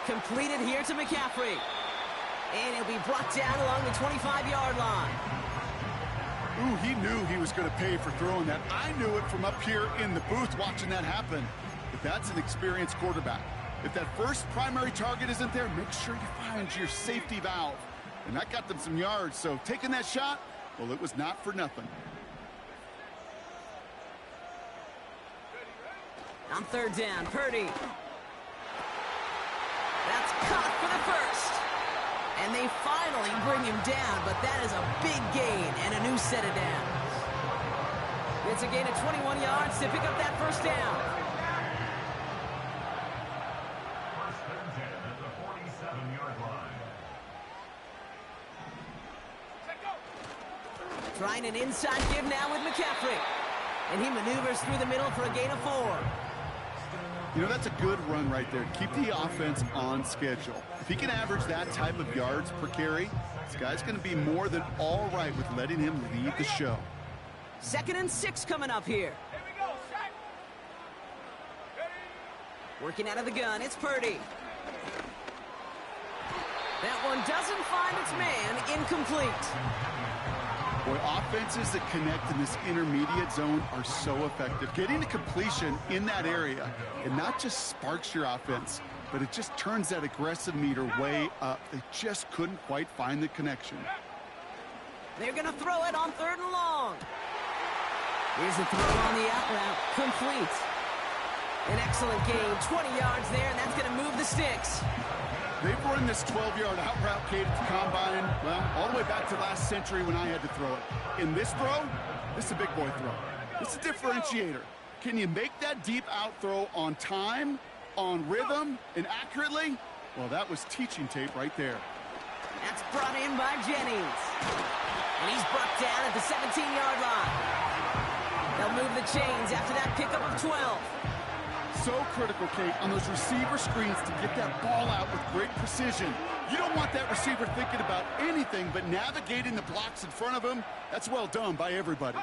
Completed here to McCaffrey. And he'll be brought down along the 25-yard line. Ooh, he knew he was going to pay for throwing that. I knew it from up here in the booth watching that happen. But that's an experienced quarterback. If that first primary target isn't there, make sure you find your safety valve. And that got them some yards, so taking that shot, well, it was not for nothing. On third down, Purdy. That's caught for the first. And they finally bring him down, but that is a big gain and a new set of downs. It's a gain of 21 yards to pick up that first down. First and 10 at the 47-yard line. Trying an inside give now with McCaffrey. And he maneuvers through the middle for a gain of 4. You know, that's a good run right there. Keep the offense on schedule. If he can average that type of yards per carry, this guy's going to be more than all right with letting him lead the show. 2nd and 6 coming up here. Working out of the gun, it's Purdy. That one doesn't find its man, incomplete. Boy, offenses that connect in this intermediate zone are so effective. Getting to completion in that area, it not just sparks your offense, but it just turns that aggressive meter way up. They just couldn't quite find the connection. They're going to throw it on 3rd and long. Here's the throw on the out route, complete. An excellent gain, 20 yards there, and that's going to move the sticks. They've run this 12-yard out route, Kate, at the combine, well, all the way back to last century when I had to throw it. In this throw, this is a big boy throw. It's a differentiator. Can you make that deep out throw on time, on rhythm, and accurately? Well, that was teaching tape right there. That's brought in by Jennings. And he's brought down at the 17-yard line. They'll move the chains after that pickup of 12. So critical, Kate, on those receiver screens to get that ball out with great precision. You don't want that receiver thinking about anything but navigating the blocks in front of him. That's well done by everybody.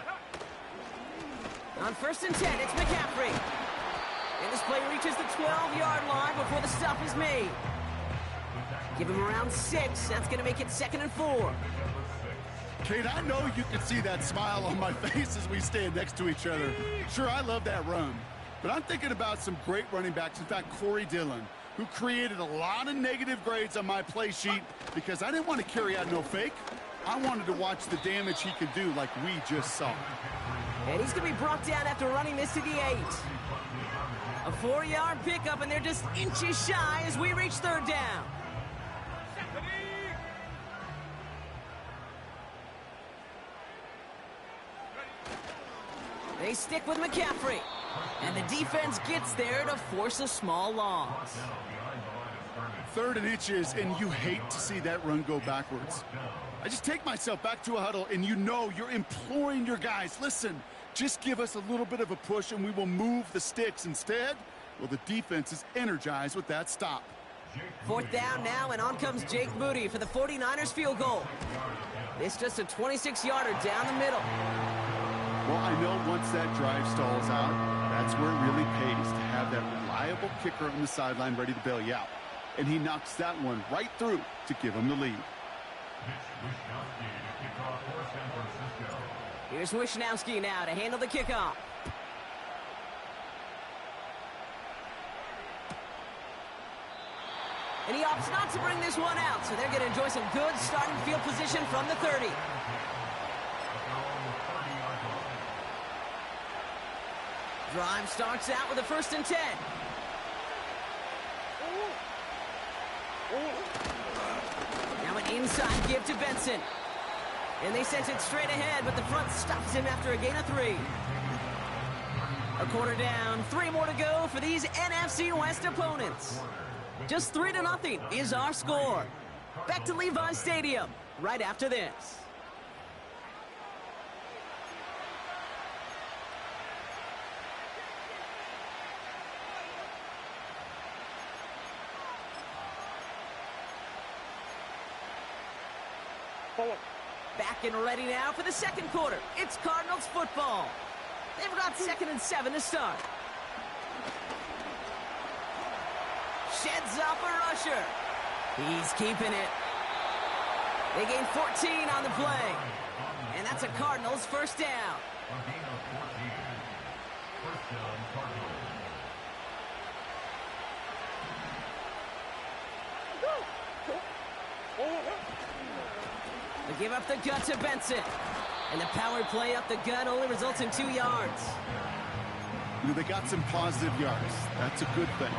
On 1st and 10, it's McCaffrey. And this play reaches the 12-yard line before the stop is made. Give him around 6. That's going to make it 2nd and 4. Kate, I know you can see that smile on my face as we stand next to each other. Sure, I love that run. But I'm thinking about some great running backs. In fact, Corey Dillon, who created a lot of negative grades on my play sheet because I didn't want to carry out no fake. I wanted to watch the damage he could do like we just saw. And he's going to be brought down after running this to the 8. A 4-yard pickup, and they're just inches shy as we reach 3rd down. They stick with McCaffrey. And the defense gets there to force a small loss. 3rd and inches, and you hate to see that run go backwards. I just take myself back to a huddle, and you know you're imploring your guys, listen, just give us a little bit of a push, and we will move the sticks. Instead, well, the defense is energized with that stop. 4th down now, and on comes Jake Moody for the 49ers field goal. It's just a 26-yarder down the middle. Well, I know once that drive stalls out, that's where it really pays to have that reliable kicker on the sideline ready to bail you out. And he knocks that one right through to give him the lead. Here's Wishnowski now to handle the kickoff. And he opts not to bring this one out, so they're going to enjoy some good starting field position from the 30. Drive starts out with a 1st and 10. Now an inside give to Benson. And they sent it straight ahead, but the front stops him after a gain of 3. A quarter down, 3 more to go for these NFC West opponents. Just 3-0 is our score. Back to Levi Stadium right after this. Back and ready now for the 2nd quarter. It's Cardinals football. They've got 2nd and 7 to start. sheds off a rusher. He's keeping it. They gain 14 on the play. And that's a Cardinals first down. A gain of 14. First down, Cardinals. They give up the gut to Benson. And the power play up the gut only results in 2 yards. You know, they got some positive yards. That's a good thing.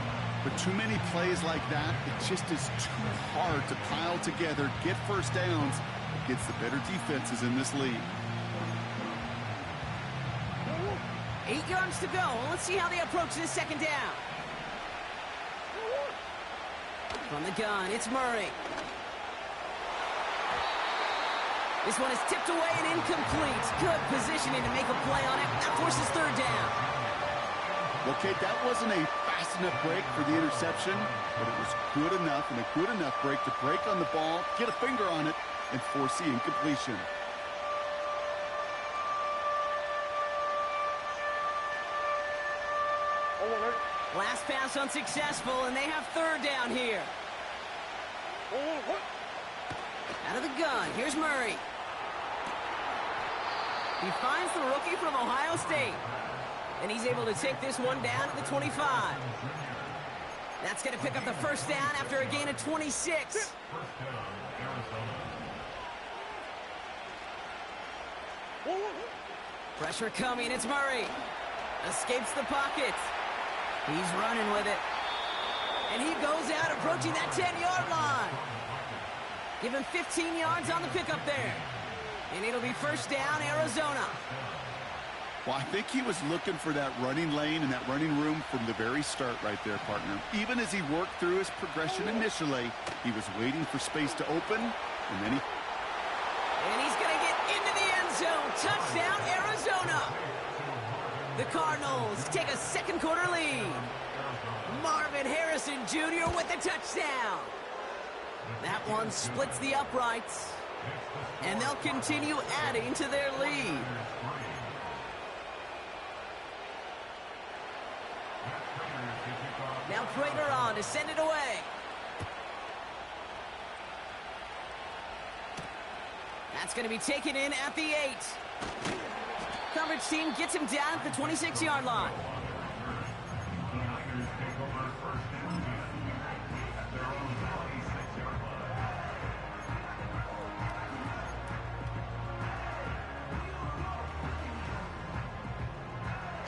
But too many plays like that, it just is too hard to pile together, get first downs against the better defenses in this league. 8 yards to go. Let's see how they approach this second down. From the gun, it's Murray. This one is tipped away and incomplete. Good positioning to make a play on it. That forces third down. Well, Kate, that wasn't a fast enough break for the interception, but it was good enough and a good enough break to break on the ball, get a finger on it, and force the incompletion. Last pass unsuccessful, and they have third down here. Out of the gun, here's Murray. He finds the rookie from Ohio State. And he's able to take this one down at the 25. That's going to pick up the first down after a gain of 26. First down, Arizona. Pressure coming, it's Murray. Escapes the pocket. He's running with it. And he goes out approaching that 10-yard line. Give him 15 yards on the pickup there. And it'll be first down, Arizona. Well, I think he was looking for that running lane and that running room from the very start right there, partner. Even as he worked through his progression initially, he was waiting for space to open, and then And he's going to get into the end zone. Touchdown, Arizona. The Cardinals take a second quarter lead. Marvin Harrison Jr. with the touchdown. That one splits the uprights. And they'll continue adding to their lead. Now Prater on to send it away. That's going to be taken in at the 8. Coverage team gets him down at the 26-yard line.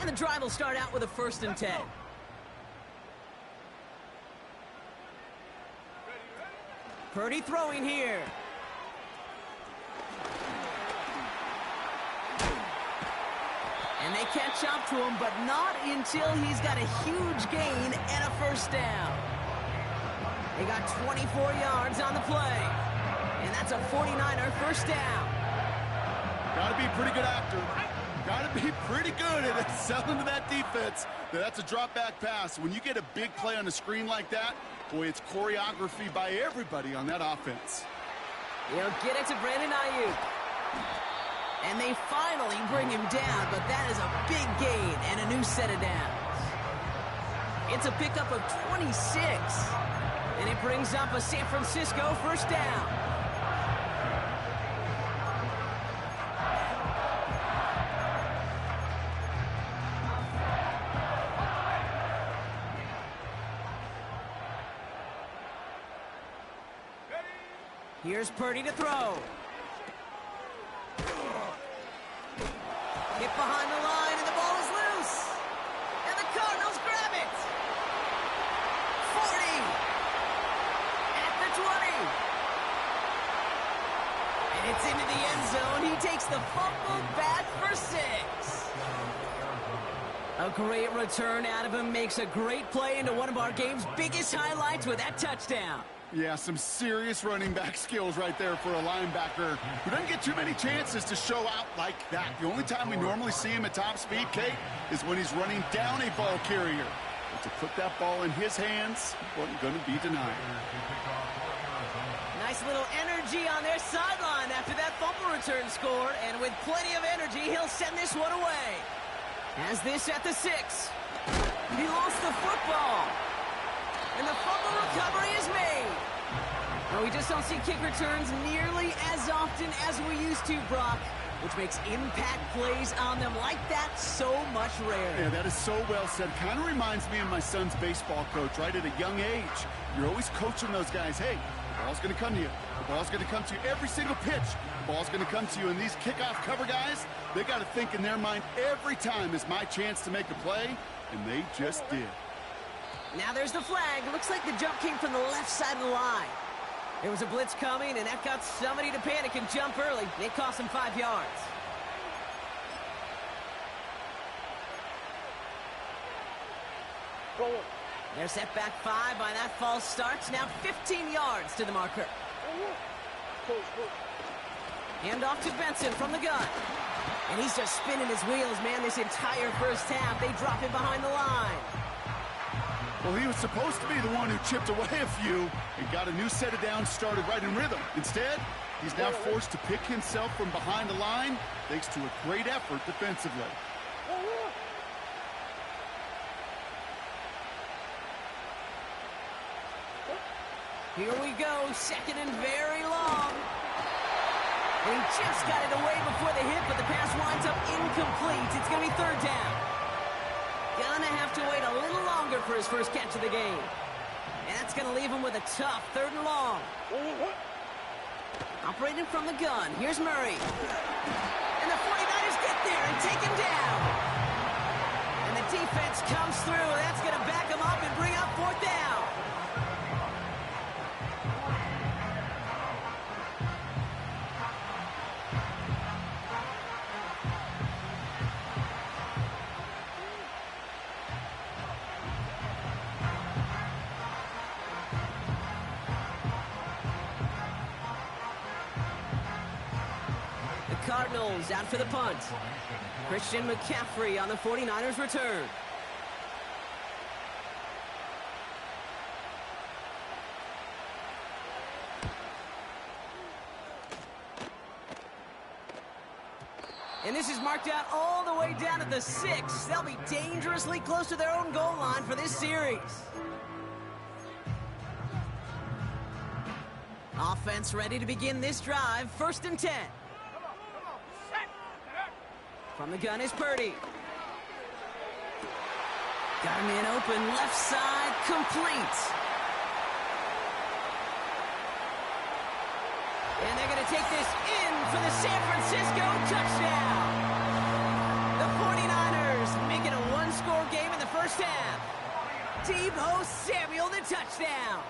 And the drive will start out with a 1st and 10. Purdy throwing here. And they catch up to him, but not until he's got a huge gain and a first down. They got 24 yards on the play. And that's a 49er first down. got to be a pretty good actor. Got to be pretty good at selling to that defense. That's a drop-back pass. When you get a big play on a screen like that, boy, it's choreography by everybody on that offense. He'll get it to Brandon Ayuk. And they finally bring him down, but that is a big gain and a new set of downs. It's a pickup of 26. And it brings up a San Francisco first down. Here's Purdy to throw. Hit behind the line, and the ball is loose. And the Cardinals grab it. 40. At the 20. And it's into the end zone. He takes the fumble back for 6. A great return out of him. Makes a great play into one of our game's biggest highlights with that touchdown. Yeah, some serious running back skills right there for a linebacker who doesn't get too many chances to show out like that. The only time we normally see him at top speed, Kate, is when he's running down a ball carrier. But to put that ball in his hands wasn't going to be denied. Nice little energy on their sideline after that fumble return scored, and with plenty of energy, he'll send this one away. Has this at the 6. He lost the football. And the fumble recovery is made. Well, we just don't see kick returns nearly as often as we used to, Brock, which makes impact plays on them like that so much rarer. Yeah, that is so well said. Kind of reminds me of my son's baseball coach, right? At a young age, you're always coaching those guys. Hey, the ball's going to come to you. The ball's going to come to you every single pitch. The ball's going to come to you. And these kickoff cover guys, they got to think in their mind every time is my chance to make a play, and they just did. Now there's the flag. Looks like the jump came from the left side of the line. There was a blitz coming, and that got somebody to panic and jump early. It cost him 5 yards. They're set back 5 by that false start. Now 15 yards to the marker. Hand off to Benson from the gun. And he's just spinning his wheels, man, this entire first half. They drop him behind the line. Well, he was supposed to be the one who chipped away a few and got a new set of downs started right in rhythm. Instead, he's now forced to pick himself from behind the line thanks to a great effort defensively. Here we go, second and very long. And he just got it away before the hit, but the pass winds up incomplete. It's going to be third down. Gonna have to wait a little longer for his first catch of the game. And that's going to leave him with a tough third and long. Operating from the gun, here's Murray. And the 49ers get there and take him down. And the defense comes through. That's going to back him up and bring up fourth down. Cardinals out for the punt. Christian McCaffrey on the 49ers return. And this is marked out all the way down at the 6. They'll be dangerously close to their own goal line for this series. Offense ready to begin this drive. First and 10. From the gun is Purdy. Got a man open, left side, complete. And they're going to take this in for the San Francisco touchdown. The 49ers make it a one-score game in the first half. Deebo Samuel, the touchdown.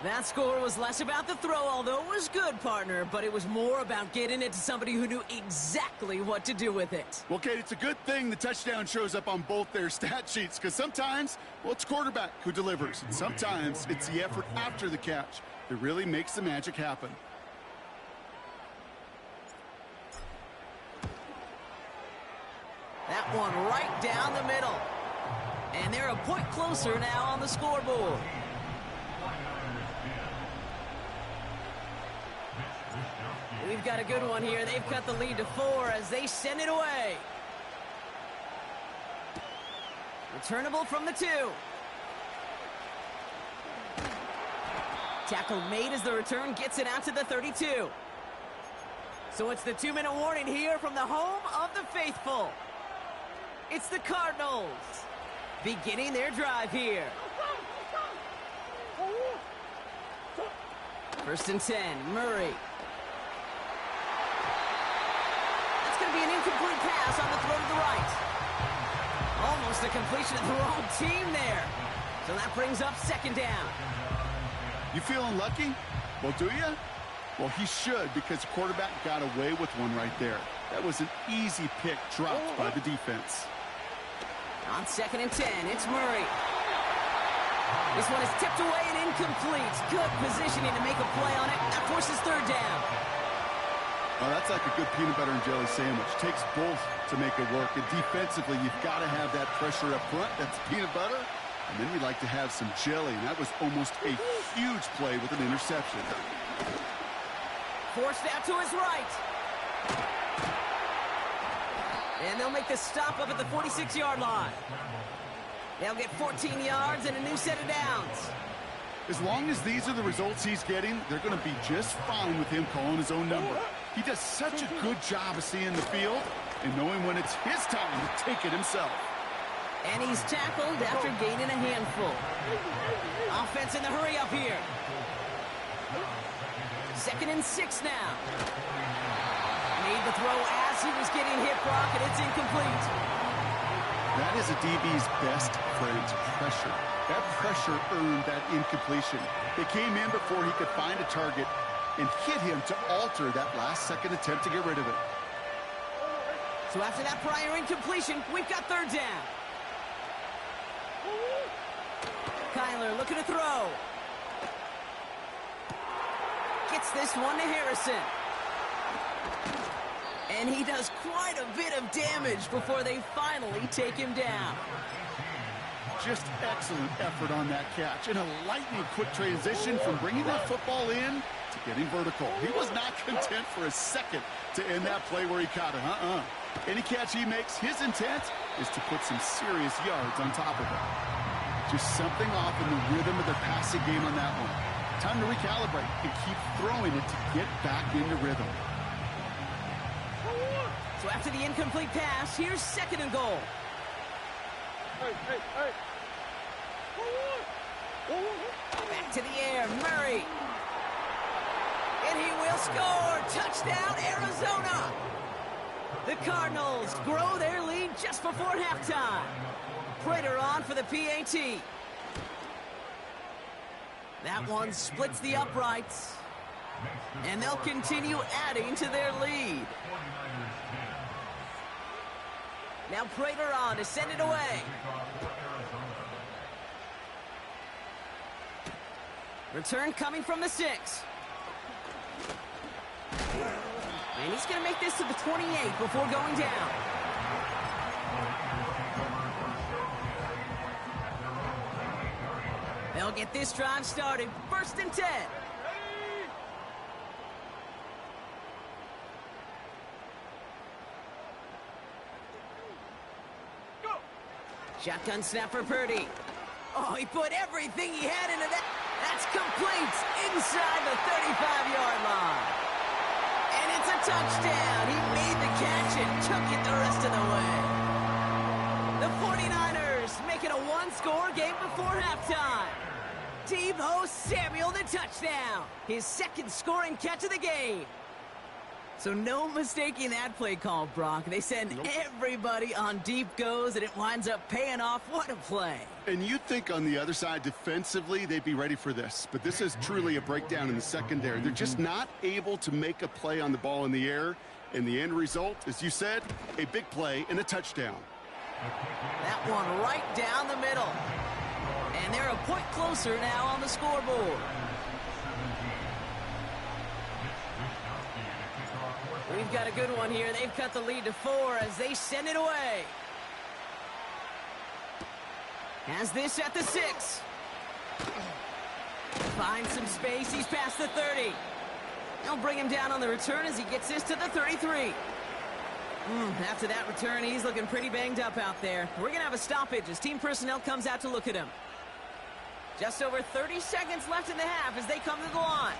That score was less about the throw, although it was good, partner, but it was more about getting it to somebody who knew exactly what to do with it. Well, Kate, it's a good thing the touchdown shows up on both their stat sheets, because sometimes, well, it's quarterback who delivers, and sometimes it's the effort after the catch that really makes the magic happen. That one right down the middle. And they're a point closer now on the scoreboard. We've got a good one here. They've cut the lead to 4 as they send it away. Returnable from the 2. Tackle made as the return gets it out to the 32. So it's the 2-minute warning here from the home of the faithful. It's the Cardinals beginning their drive here. First and 10, Murray. That's going to be an incomplete pass on the throw to the right. Almost a completion of the wrong team there. So that brings up second down. You feeling lucky? Well, do you? Well, he should, because the quarterback got away with one right there. That was an easy pick dropped by the defense. On second and 10, it's Murray. This one is tipped away and incomplete. Good positioning to make a play on it. That forces third down. Well, that's like a good peanut butter and jelly sandwich. Takes both to make it work. And defensively, you've got to have that pressure up front. That's peanut butter. And then we like to have some jelly. And that was almost a huge play with an interception. Forced out to his right. And they'll make the stop up at the 46-yard line. They'll get 14 yards and a new set of downs. As long as these are the results he's getting, they're going to be just fine with him calling his own number. He does such a good job of seeing the field and knowing when it's his time to take it himself. And he's tackled after gaining a handful. Offense in the hurry up here. 2nd and 6 now. Made the throw as he was getting hit, Brock, and it's incomplete. That is a DB's best friend, pressure. That pressure earned that incompletion. They came in before he could find a target and hit him to alter that last-second attempt to get rid of it. So after that prior incompletion, we've got 3rd down. Kyler looking to throw. Gets this one to Harrison. And he does quite a bit of damage before they finally take him down. Just excellent effort on that catch. And a lightning quick transition from bringing that football in to getting vertical. He was not content for a second to end that play where he caught it. Any catch he makes, his intent is to put some serious yards on top of it. Just something off in the rhythm of the passing game on that one. Time to recalibrate and keep throwing it to get back into rhythm. So after the incomplete pass, here's 2nd and goal. Back to the air, Murray. And he will score. Touchdown, Arizona. The Cardinals grow their lead just before halftime. Prater on for the PAT. That one splits the uprights. And they'll continue adding to their lead. Now Prater on to send it away. Return coming from the 6. And he's going to make this to the 28 before going down. They'll get this drive started. 1st and 10. Shotgun snap for Purdy. Oh, he put everything he had into that. That's complete inside the 35-yard line. And it's a touchdown. He made the catch and took it the rest of the way. The 49ers make it a one-score game before halftime. Deebo Samuel, the touchdown. His 2nd scoring catch of the game. So no mistaking that play call, Brock. They send everybody on deep goes, and it winds up paying off. What a play. And you'd think on the other side, defensively, they'd be ready for this. But this is truly a breakdown in the secondary. They're just not able to make a play on the ball in the air. And the end result, as you said, a big play and a touchdown. That one right down the middle. And they're a point closer now on the scoreboard. We've got a good one here. They've cut the lead to 4 as they send it away. Has this at the 6. Finds some space. He's past the 30. They'll bring him down on the return as he gets this to the 33. After that return, he's looking pretty banged up out there. We're going to have a stoppage as team personnel comes out to look at him. Just over 30 seconds left in the half as they come to the line.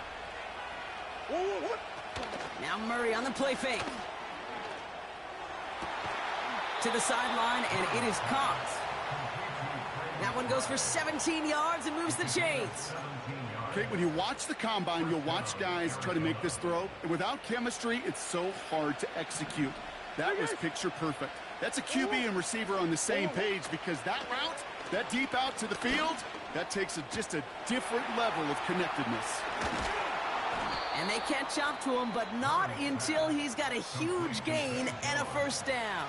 Now Murray on the play fake. To the sideline, and it is caught. That one goes for 17 yards and moves the chains. Okay, when you watch the combine, you'll watch guys try to make this throw. And without chemistry, it's so hard to execute. That was picture perfect. That's a QB and receiver on the same page because that route, that deep out to the field, that takes just a different level of connectedness. And they catch up to him, but not until he's got a huge gain and a 1st down.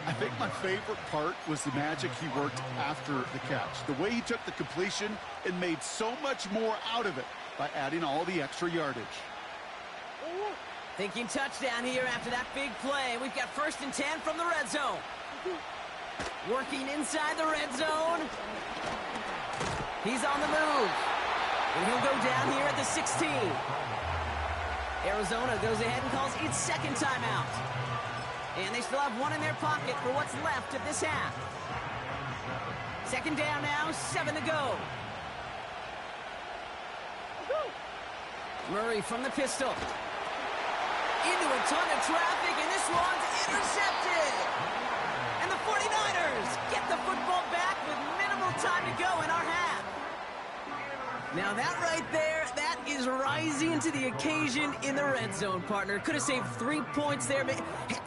I think my favorite part was the magic he worked after the catch. The way he took the completion and made so much more out of it by adding all the extra yardage. Thinking touchdown here after that big play. We've got 1st and 10 from the red zone. Working inside the red zone. He's on the move. And he'll go down here at the 16. Arizona goes ahead and calls its 2nd timeout. And they still have one in their pocket for what's left of this half. 2nd down now, 7 to go. Murray from the pistol. Into a ton of traffic, and this one's intercepted. And the 49ers get the football back with minimal time to go in our half. Now that right there, that is rising to the occasion in the red zone, partner. Could have saved 3 points there,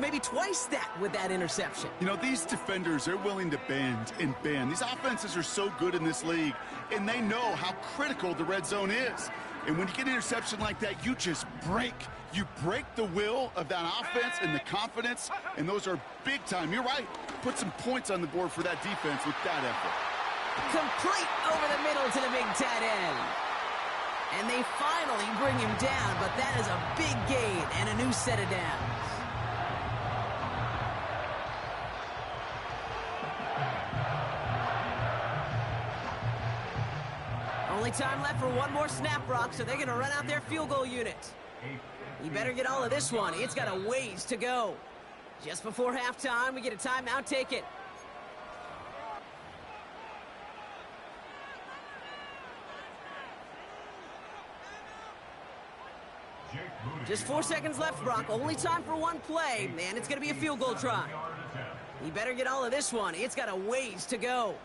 maybe twice that with that interception. You know, these defenders, they're willing to bend and bend. These offenses are so good in this league, and they know how critical the red zone is. And when you get an interception like that, you just break. You break the will of that offense and the confidence, and those are big time. You're right. Put some points on the board for that defense with that effort. Complete over the middle to the big tight end. And they finally bring him down, but that is a big gain and a new set of downs. Only time left for one more snap, Brock, so they're going to run out their field goal unit. You better get all of this one. It's got a ways to go. Just before halftime, we get a timeout. Take it. Just 4 seconds left, Brock. Only time for one play, and it's going to be a field goal try. You better get all of this one. It's got a ways to go.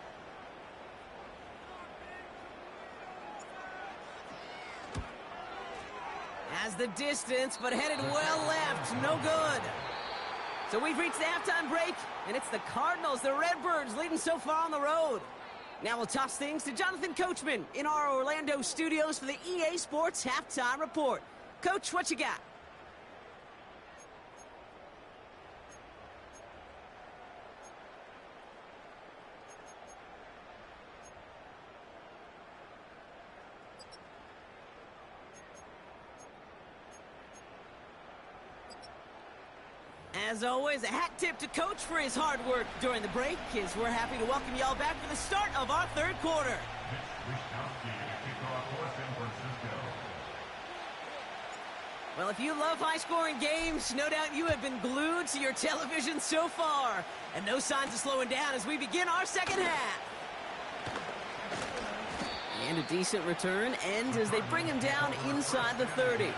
Has the distance, but headed well left. No good. So we've reached the halftime break, and it's the Cardinals, the Redbirds, leading so far on the road. Now we'll toss things to Jonathan Coachman in our Orlando studios for the EA Sports Halftime Report. Coach, what you got? As always, a hat tip to Coach for his hard work during the break, as we're happy to welcome y'all back for the start of our third quarter. Well, if you love high-scoring games, no doubt you have been glued to your television so far. And no signs of slowing down as we begin our second half. And a decent return ends as they bring him down inside the 30.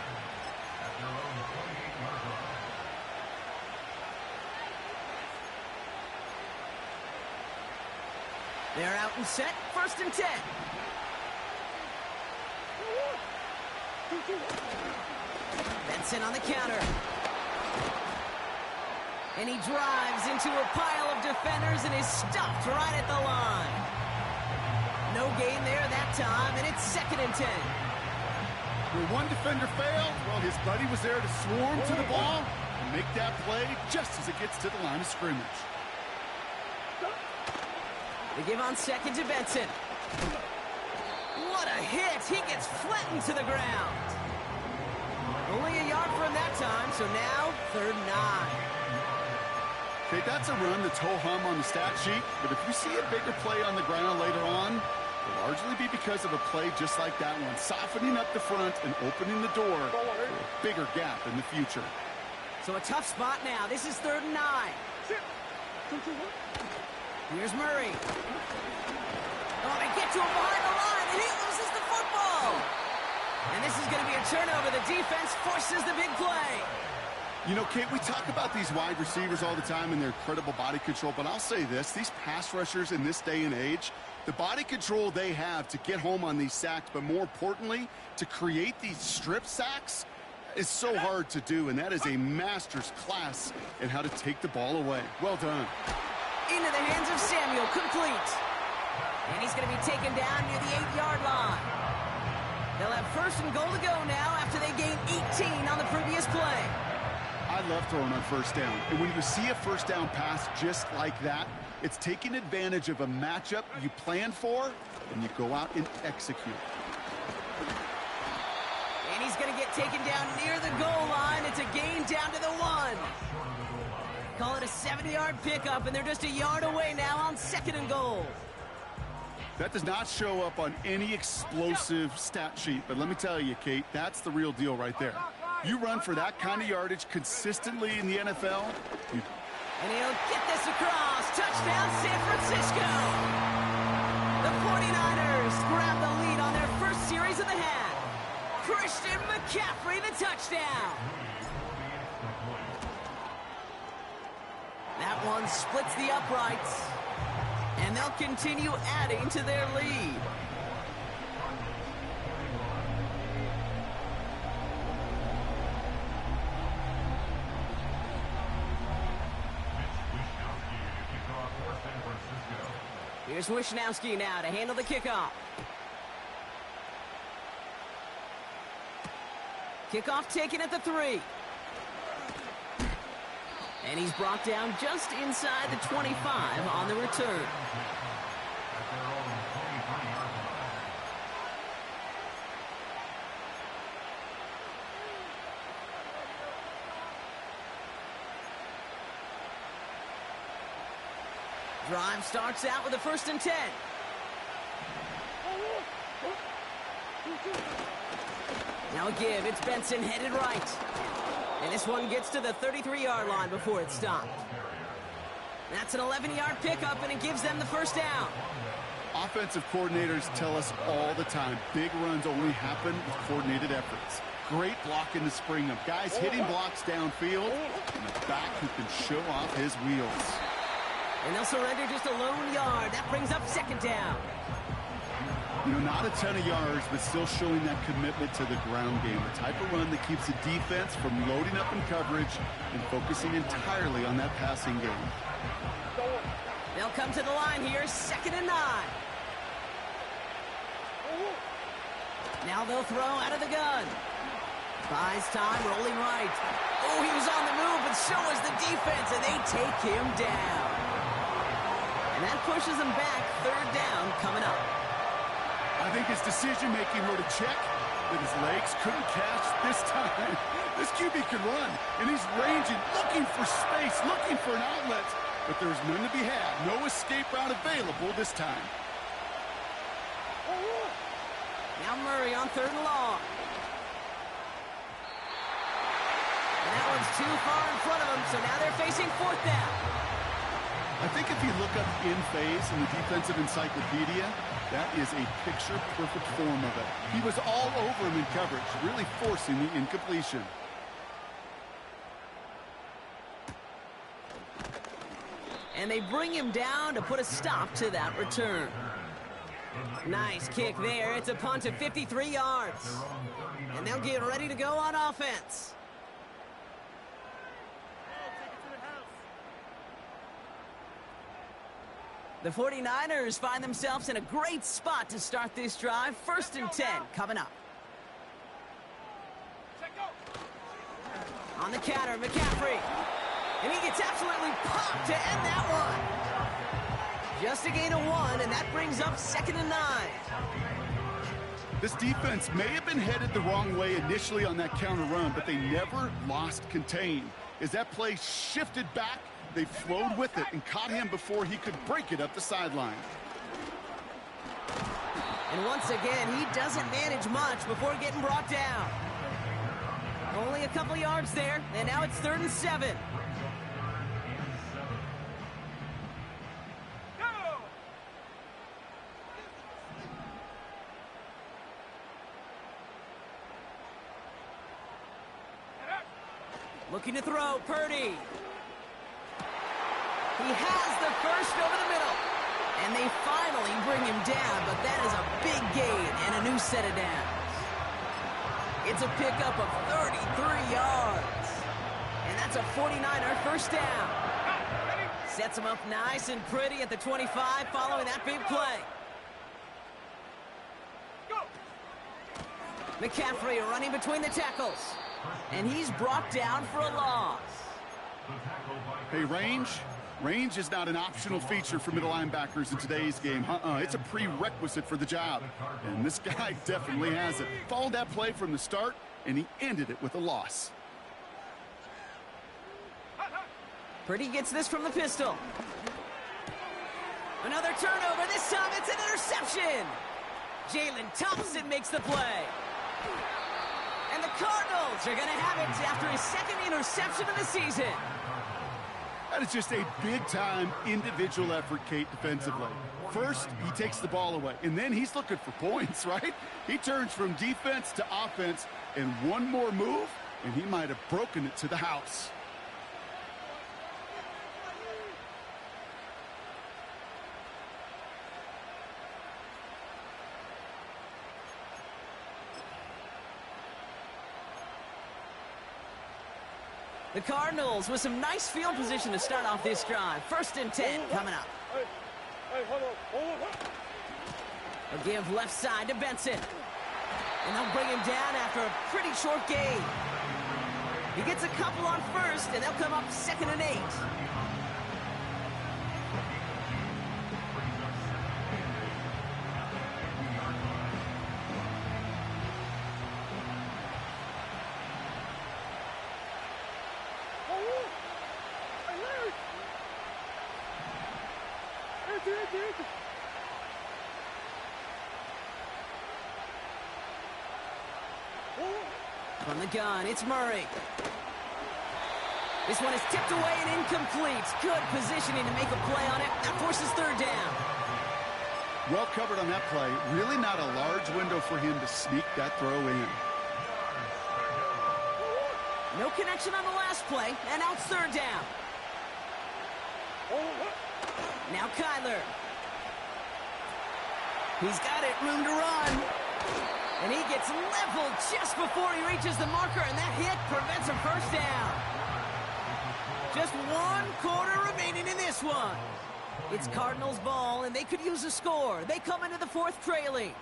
They're out and set, 1st and 10. Benson on the counter. And he drives into a pile of defenders and is stopped right at the line. No gain there that time, and it's 2nd and 10. Where one defender failed, well, his buddy was there to swarm to the ball and make that play just as it gets to the line of scrimmage. They give on 2nd to Benson. What a hit! He gets flattened to the ground. Only a yard from that time, so now 3rd and 9. Okay, that's a run that's ho-hum on the stat sheet, but if you see a bigger play on the ground later on, it'll largely be because of a play just like that one, softening up the front and opening the door for a bigger gap in the future. So a tough spot now. This is 3rd and 9. Here's Murray. Oh, they get to him behind the line, and he loses the football. And this is going to be a turnover. The defense forces the big play. You know, Kate, we talk about these wide receivers all the time and their incredible body control, but I'll say this, these pass rushers in this day and age, the body control they have to get home on these sacks, but more importantly, to create these strip sacks is so hard to do, and that is a master's class in how to take the ball away. Well done. Into the hands of Samuel, complete. And he's going to be taken down near the 8-yard line. They'll have 1st and goal to go now after they gained 18 on the previous play. I love throwing on 1st down. And when you see a 1st down pass just like that, it's taking advantage of a matchup you plan for, and you go out and execute. And he's going to get taken down near the goal line. It's a gain down to the 1. Call it a 70-yard pickup, and they're just a yard away now on 2nd and goal. That does not show up on any explosive stat sheet, but let me tell you, Kate, that's the real deal right there. You run for that kind of yardage consistently in the NFL. And he'll get this across. Touchdown, San Francisco. The 49ers grab the lead on their first series of the half. Christian McCaffrey McCaffrey, the touchdown. That one splits the uprights, and they'll continue adding to their lead. Here's Wishnowski now to handle the kickoff. Kickoff taken at the 3. And he's brought down just inside the 25 on the return. Drive starts out with a 1st and 10. Now a give. It's Benson headed right. And this one gets to the 33-yard line before it's stopped. That's an 11-yard pickup, and it gives them the 1st down. Offensive coordinators tell us all the time, big runs only happen with coordinated efforts. Great block in the spring of guys hitting blocks downfield, and a back who can show off his wheels. And they'll surrender just a lone yard. That brings up 2nd down. You know, not a ton of yards, but still showing that commitment to the ground game. The type of run that keeps the defense from loading up in coverage and focusing entirely on that passing game. They'll come to the line here, 2nd and 9. Now they'll throw out of the gun. Buys time, rolling right. Oh, he was on the move, but so was the defense, and they take him down. And that pushes them back, 3rd down coming up. I think his decision-making wrote a check that his legs couldn't catch this time. This QB can run, and he's ranging, looking for space, looking for an outlet. But there's none to be had. No escape route available this time. Now Murray on 3rd and long. And that one's too far in front of him, so now they're facing 4th down. I think if you look up in phase in the defensive encyclopedia, that is a picture-perfect form of it. He was all over him in coverage, really forcing the incompletion. And they bring him down to put a stop to that return. Nice kick there. It's a punt of 53 yards. And they'll get ready to go on offense. The 49ers find themselves in a great spot to start this drive. 1st and 10 coming up. On the counter, McCaffrey. And he gets absolutely popped to end that one. Just a gain of 1, and that brings up 2nd and 9. This defense may have been headed the wrong way initially on that counter run, but they never lost contain. As that play shifted back, they flowed with it and caught him before he could break it up the sideline. And once again, he doesn't manage much before getting brought down. Only a couple yards there, and now it's 3rd and 7. Looking to throw, Purdy. He has the 1st over the middle. And they finally bring him down, but that is a big gain and a new set of downs. It's a pickup of 33 yards. And that's a 49er 1st down. Sets him up nice and pretty at the 25 following that big play. McCaffrey running between the tackles. And he's brought down for a loss. Hey, range is not an optional feature for middle linebackers in today's game. It's a prerequisite for the job. And this guy definitely has it. Followed that play from the start, and he ended it with a loss. Purdy gets this from the pistol. Another turnover. This time it's an interception. Jalen Thompson makes the play. And the Cardinals are going to have it after his 2nd interception of the season. That is just a big-time individual effort, Kate, defensively. First, he takes the ball away, and then he's looking for points, right? He turns from defense to offense, and one more move, and he might have broken it to the house. The Cardinals with some nice field position to start off this drive. 1st and 10 coming up. A give left side to Benson. And they'll bring him down after a pretty short gain. He gets a couple on first, and they'll come up 2nd and 8. From the gun, it's Murray. This one is tipped away and incomplete. Good positioning to make a play on it. That forces 3rd down. Well covered on that play. Really not a large window for him to sneak that throw in. No connection on the last play, and now it's 3rd down. Now Kyler. He's got it, room to run. And he gets leveled just before he reaches the marker, and that hit prevents a 1st down. Just 1 quarter remaining in this one. It's Cardinals ball, and they could use a score. They come into the 4th trailing.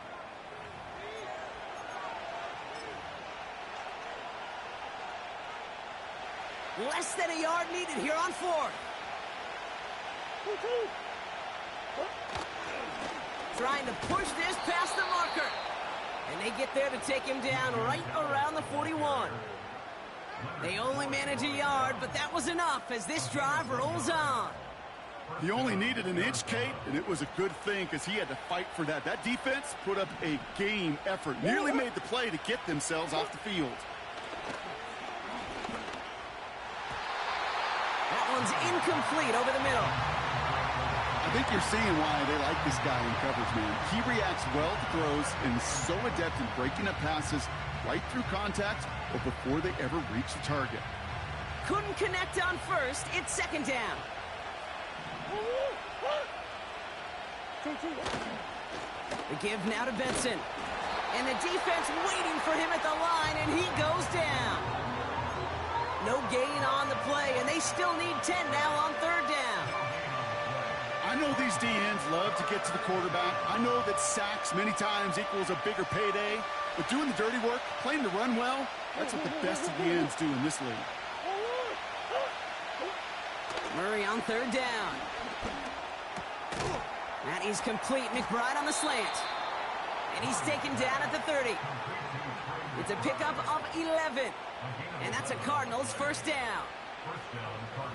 Less than a yard needed here on 4th. Trying to push this past the marker. And they get there to take him down right around the 41. They only manage a yard, but that was enough as this drive rolls on. He only needed an inch, Kate, and it was a good thing because he had to fight for that. That defense put up a game effort, nearly made the play to get themselves off the field. That one's incomplete over the middle. I think you're seeing why they like this guy in coverage, man. He reacts well to throws and is so adept in breaking up passes right through contact or before they ever reach the target. Couldn't connect on first. It's 2nd down. The give now to Benson. And the defense waiting for him at the line, and he goes down. No gain on the play, and they still need 10 now on 3rd down. I know these DNs love to get to the quarterback. I know that sacks many times equals a bigger payday, but doing the dirty work, playing to run well, that's what the best of the ends do in this league. Murray on 3rd down. That is complete. McBride on the slant. And he's taken down at the 30. It's a pickup of 11. And that's a Cardinals 1st down.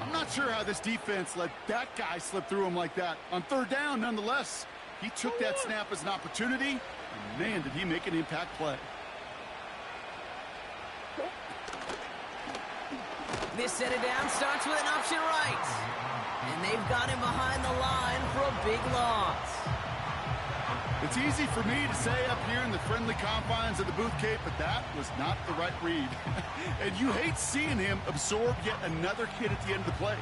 I'm not sure how this defense let that guy slip through him like that. On 3rd down, nonetheless, he took that snap as an opportunity, and man, did he make an impact play. This set it down starts with an option right. And they've got him behind the line for a big loss. It's easy for me to say up here in the friendly confines of the booth, Kate, but that was not the right read. And you hate seeing him absorb yet another hit at the end of the play.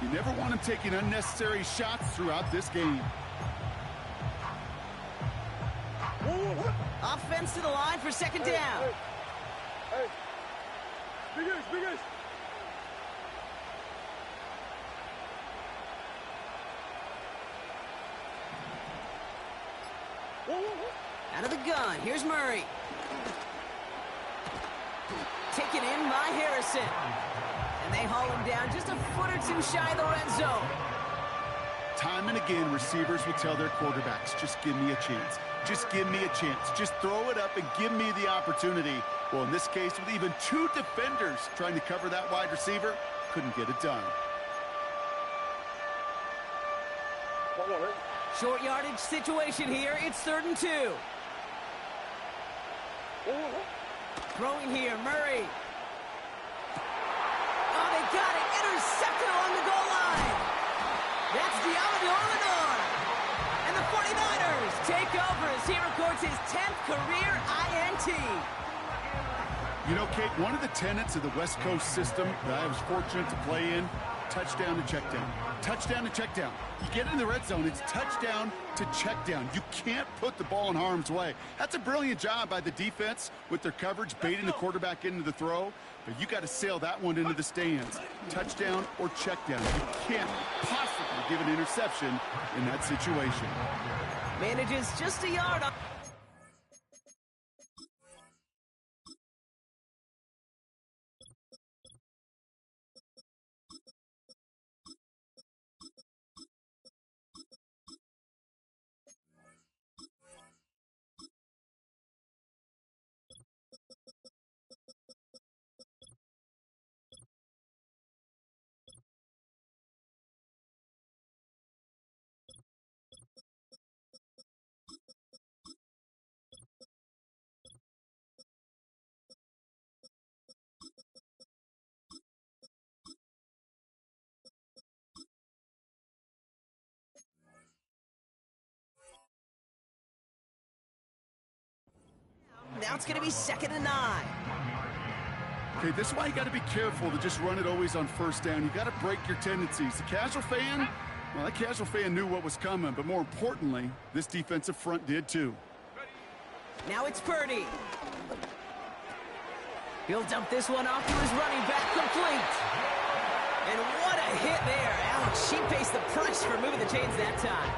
You never want him taking unnecessary shots throughout this game. Offense to the line for 2nd down. Hey. Big ace. Out of the gun, here's Murray. Taken in by Harrison. And they haul him down just a foot or two shy of the red zone. Time and again, receivers will tell their quarterbacks, just give me a chance. Just give me a chance. Just throw it up and give me the opportunity. Well, in this case, with even 2 defenders trying to cover that wide receiver, couldn't get it done. Short yardage situation here. It's 3rd and 2. Throwing here, Murray. Oh, they got it. Intercepted along the goal line. That's Diallo. And the 49ers take over as he records his 10th career INT. You know, Kate, one of the tenets of the West Coast system that I was fortunate to play in, touchdown to check down. Touchdown to check down. You get in the red zone, it's touchdown to check down. You can't put the ball in harm's way. That's a brilliant job by the defense with their coverage, baiting the quarterback into the throw. But you got to sail that one into the stands. Touchdown or check down. You can't possibly give an interception in that situation. Manages just a yard up. Now it's going to be 2nd and 9. Okay, this is why you got to be careful to just run it always on first down. You got to break your tendencies. The casual fan, well, that casual fan knew what was coming, but more importantly, this defensive front did too. Now it's Purdy. He'll dump this one off to his running back, complete. And what a hit there. Ouch, she faced the price for moving the chains that time.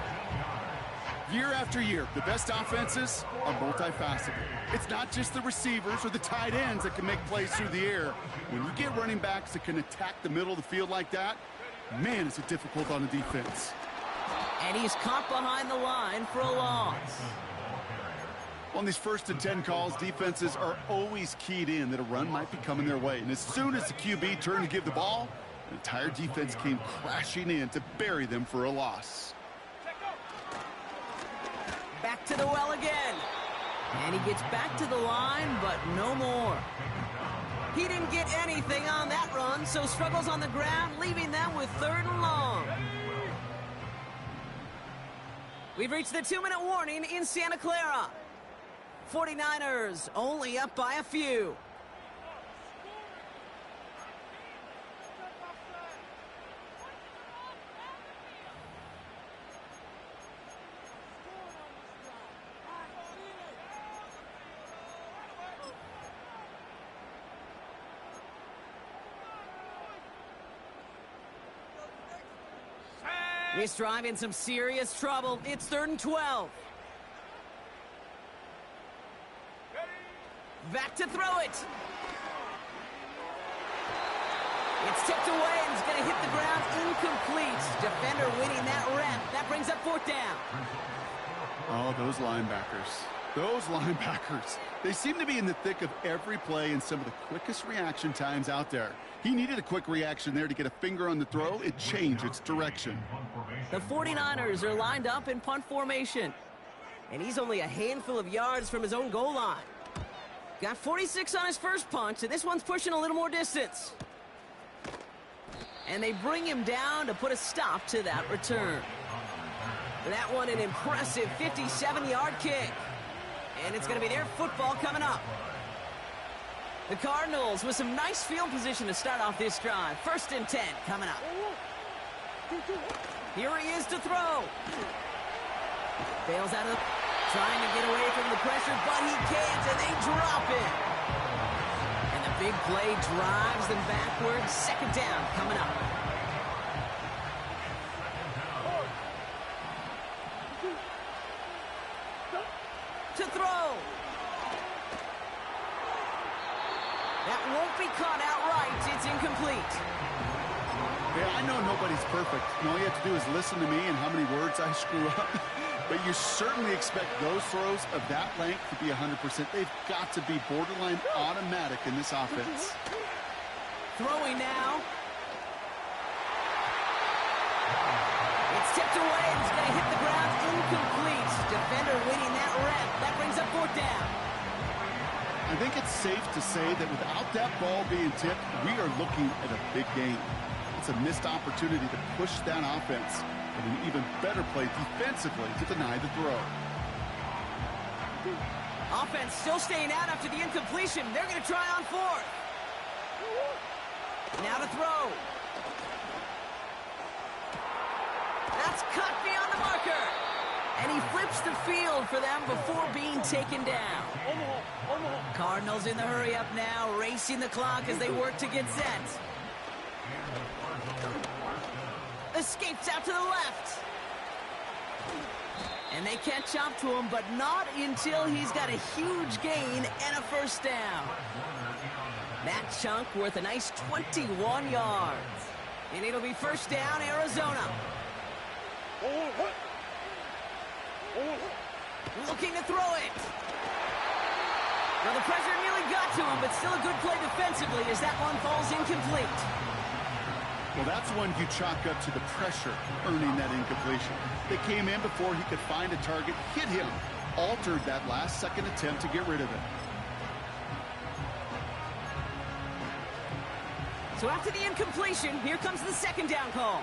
Year after year, the best offenses are multifaceted. It's not just the receivers or the tight ends that can make plays through the air. When you get running backs that can attack the middle of the field like that, man, is it difficult on the defense. And he's caught behind the line for a loss. On these 1st and 10 calls, defenses are always keyed in that a run might be coming their way. And as soon as the QB turned to give the ball, the entire defense came crashing in to bury them for a loss. Back to the well again. And he gets back to the line, but no more. He didn't get anything on that run, so struggles on the ground, leaving them with 3rd and long. We've reached the 2-minute warning in Santa Clara. 49ers only up by a few. This drive in some serious trouble. It's 3rd and 12. Back to throw it. It's tipped away and it's going to hit the ground incomplete. Defender winning that rep. That brings up 4th down. Oh, those linebackers. Those linebackers. They seem to be in the thick of every play and some of the quickest reaction times out there. He needed a quick reaction there to get a finger on the throw. It changed its direction. The 49ers are lined up in punt formation. And he's only a handful of yards from his own goal line. Got 46 on his first punch, and this one's pushing a little more distance. And they bring him down to put a stop to that return. That one an impressive 57-yard kick. And it's going to be their football coming up. The Cardinals with some nice field position to start off this drive. 1st and 10 coming up. Here he is to throw. Bails out of the... Trying to get away from the pressure, but he can't, and they drop it. And the big play drives them backwards. 2nd down coming up. To throw. That won't be caught outright. It's incomplete. Yeah, I know nobody's perfect. And all you have to do is listen to me and how many words I screw up. But you certainly expect those throws of that length to be 100%. They've got to be borderline automatic in this offense. Throwing now. It's tipped away and it's going to hit the ground incomplete. Defender winning that rep. That brings up 4th down. I think it's safe to say that without that ball being tipped, we are looking at a big game. It's a missed opportunity to push that offense. and an even better play defensively to deny the throw. Offense still staying out after the incompletion. They're going to try on fourth. Now to throw. That's cut beyond the marker. And he flips the field for them before being taken down. Cardinals in the hurry up now, racing the clock as they work to get set. Escapes out to the left. And they catch up to him, but not until he's got a huge gain and a first down. That chunk worth a nice 21 yards. And it'll be first down, Arizona. Looking to throw it. Well, the pressure nearly got to him, but still a good play defensively as that one falls incomplete. Well, that's one you chalk up to the pressure earning that incompletion. They came in before he could find a target, hit him, altered that last-second attempt to get rid of it. So after the incompletion, here comes the second down call.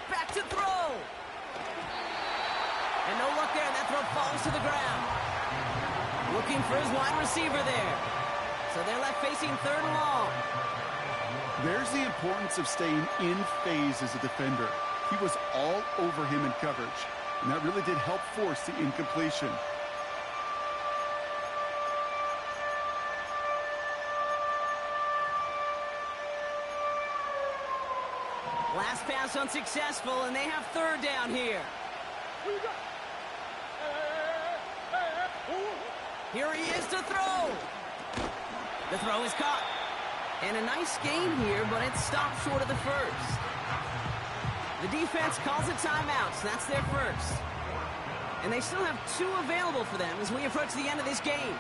Back to throw. And no luck there, and that throw falls to the ground. Looking for his wide receiver there. So they're left facing third and long. There's the importance of staying in phase as a defender. He was all over him in coverage, and that really did help force the incompletion. Last pass unsuccessful, and they have third down here. Here he is to throw. The throw is caught. And a nice gain here, but it stopped short of the first. The defense calls a timeout, so that's their first. And they still have 2 available for them as we approach the end of this game.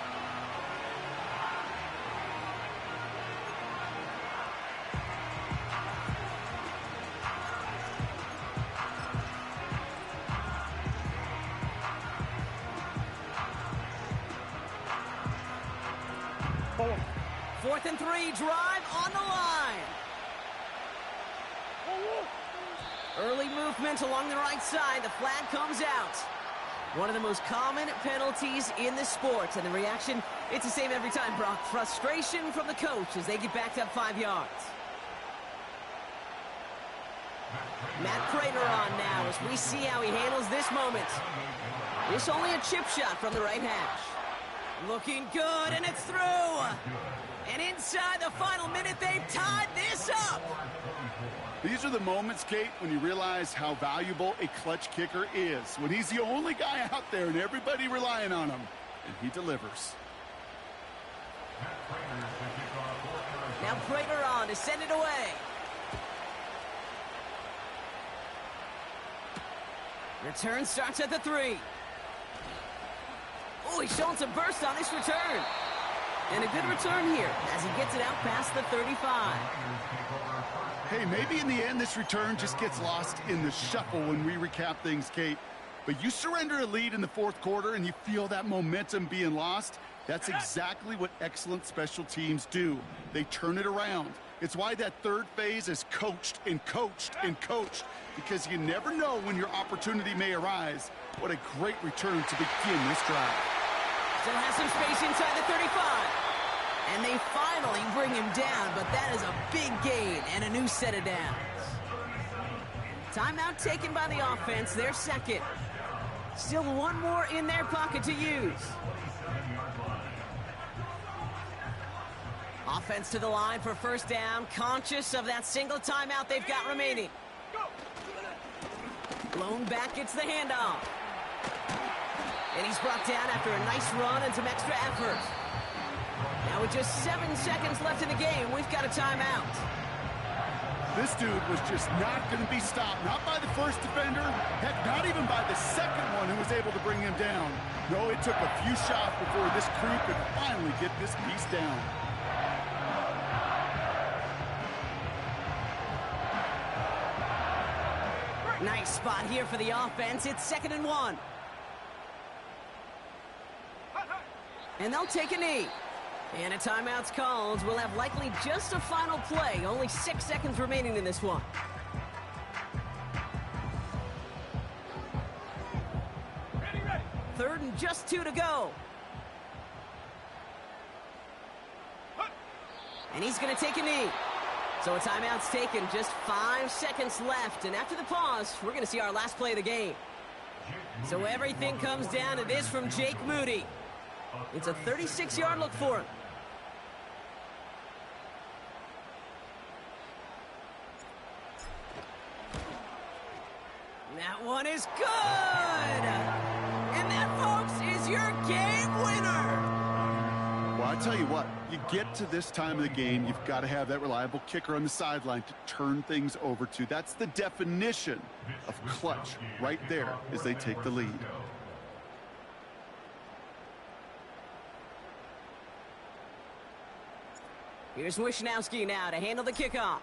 Fourth and 3, drive on the line. Early movement along the right side. The flag comes out. One of the most common penalties in the sport. And the reaction, it's the same every time, Brock. Frustration from the coach as they get backed up 5 yards. Matt Prater on now as we see how he handles this moment. It's only a chip shot from the right hash. Looking good, and it's through. And inside the final minute, they've tied this up. These are the moments, Kate, when you realize how valuable a clutch kicker is. When he's the only guy out there and everybody relying on him. And he delivers. Now Prater on to send it away. Return starts at the 3. Oh, he's showing some burst on this return. And a good return here as he gets it out past the 35. Hey, maybe in the end this return just gets lost in the shuffle when we recap things, Kate. But you surrender a lead in the fourth quarter and you feel that momentum being lost. That's exactly what excellent special teams do. They turn it around. It's why that third phase is coached and coached and coached, because you never know when your opportunity may arise. What a great return to begin this drive. Still has some space inside the 35. And they finally bring him down, but that is a big gain and a new set of downs. Timeout taken by the offense, their second. Still one more in their pocket to use. Offense to the line for first down, conscious of that single timeout they've got remaining. Blown back, gets the handoff. And he's brought down after a nice run and some extra effort. Now with just 7 seconds left in the game, we've got a timeout. This dude was just not going to be stopped. Not by the first defender. Heck, not even by the second one who was able to bring him down. No, it took a few shots before this crew could finally get this piece down. Nice spot here for the offense. It's 2nd and 1. And they'll take a knee. And a timeout's called. We'll have likely just a final play. Only 6 seconds remaining in this one. Ready, ready. 3rd and just 2 to go. And he's going to take a knee. So a timeout's taken, just 5 seconds left. And after the pause, we're going to see our last play of the game. So everything comes down to this from Jake Moody. It's a 36-yard look for him. That one is good! And that, folks, is your game winner! Well, I tell you what, you get to this time of the game, you've got to have that reliable kicker on the sideline to turn things over to. That's the definition of clutch right there as they take the lead. Here's Wisnowski now to handle the kickoff.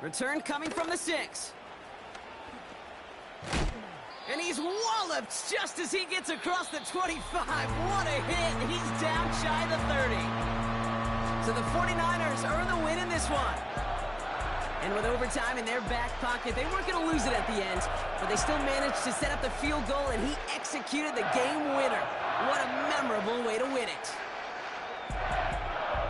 Return coming from the 6. And he's walloped just as he gets across the 25. What a hit. He's down shy of the 30. So the 49ers earn the win in this one. And with overtime in their back pocket, they weren't going to lose it at the end, but they still managed to set up the field goal, and he executed the game winner. What a memorable way to win it.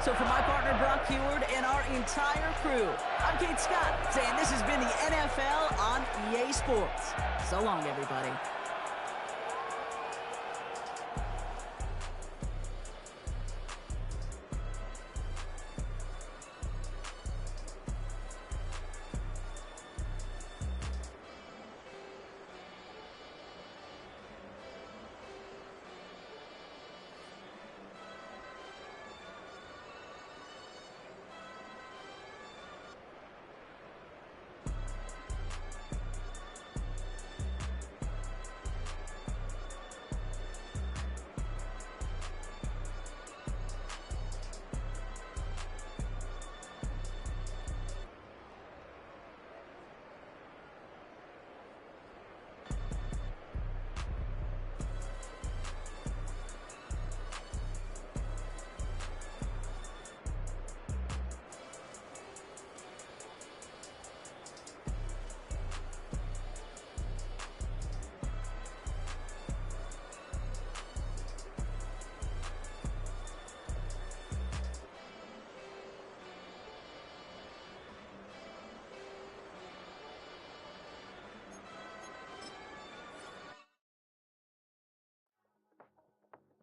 So for my partner, Brock Heward, and our entire crew, I'm Kate Scott, saying this has been the NFL on EA Sports. So long, everybody.